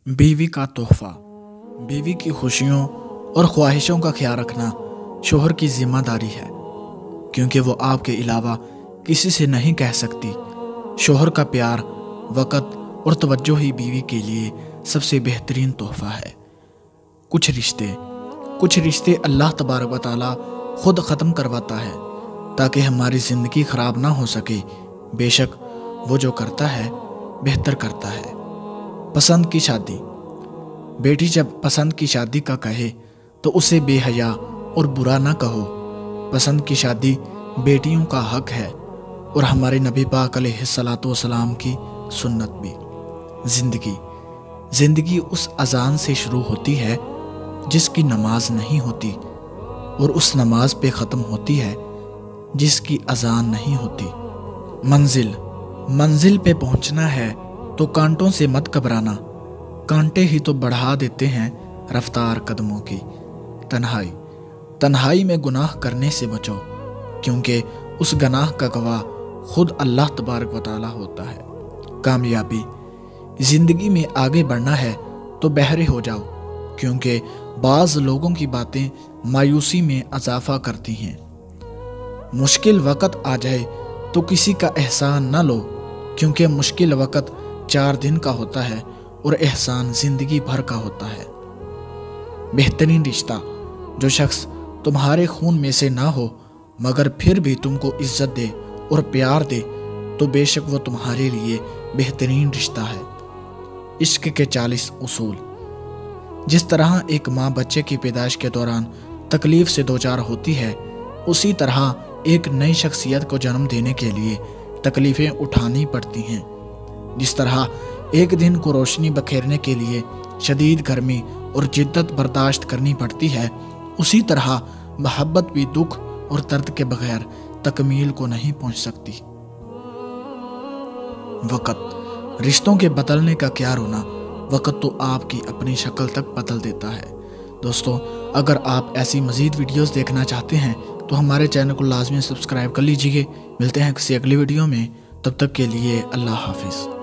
बीवी का तोहफा। बीवी की खुशियों और ख्वाहिशों का ख्याल रखना शोहर की जिम्मेदारी है, क्योंकि वो आपके अलावा किसी से नहीं कह सकती। शोहर का प्यार, वक़्त और तवज्जो ही बीवी के लिए सबसे बेहतरीन तोहफा है। कुछ रिश्ते अल्लाह तबारक व तआला खुद ख़त्म करवाता है ताकि हमारी ज़िंदगी ख़राब ना हो सके। बेशक वो जो करता है बेहतर करता है। पसंद की शादी। बेटी जब पसंद की शादी का कहे तो उसे बेहया और बुरा ना कहो। पसंद की शादी बेटियों का हक है और हमारे नबी पाक अलैहिस्सलातु वस्सलाम की सुन्नत भी। ज़िंदगी उस अजान से शुरू होती है जिसकी नमाज नहीं होती, और उस नमाज पे ख़त्म होती है जिसकी अजान नहीं होती। मंजिल पे पहुंचना है तो कांटों से मत घबराना, कांटे ही तो बढ़ा देते हैं रफ्तार कदमों की। तन्हाई में गुनाह करने से बचो, क्योंकि उस गुनाह का गवाह खुद अल्लाह तबारक व तआला होता है। कामयाबी। ज़िंदगी में आगे बढ़ना है तो बहरे हो जाओ, क्योंकि बाज़ लोगों की बातें मायूसी में इजाफा करती हैं। मुश्किल वक़्त आ जाए तो किसी का एहसान न लो, क्योंकि मुश्किल वक़्त 4 दिन का होता है और एहसान ज़िंदगी भर का होता है। बेहतरीन रिश्ता। जो शख्स तुम्हारे खून में से ना हो मगर फिर भी तुमको इज्जत दे और प्यार दे तो बेशक वो तुम्हारे लिए बेहतरीन रिश्ता है। इश्क के 40 उसूल। जिस तरह एक माँ बच्चे की पैदाइश के दौरान तकलीफ़ से दोचार होती है, उसी तरह एक नई शख्सियत को जन्म देने के लिए तकलीफ़ें उठानी पड़ती हैं। जिस तरह एक दिन को रोशनी बखेरने के लिए शदीद गर्मी और जिद्दत बर्दाश्त करनी पड़ती है, उसी तरह मोहब्बत भी दुख और दर्द के बगैर तकमील को नहीं पहुंच सकती। वक़्त। रिश्तों के बदलने का क्या रोना, वक़्त तो आपकी अपनी शक्ल तक बदल देता है। दोस्तों, अगर आप ऐसी मज़ीद वीडियोस देखना चाहते हैं तो हमारे चैनल को लाजमी सब्सक्राइब कर लीजिए। मिलते हैं किसी अगली वीडियो में, तब तक के लिए अल्लाह हाफिज़।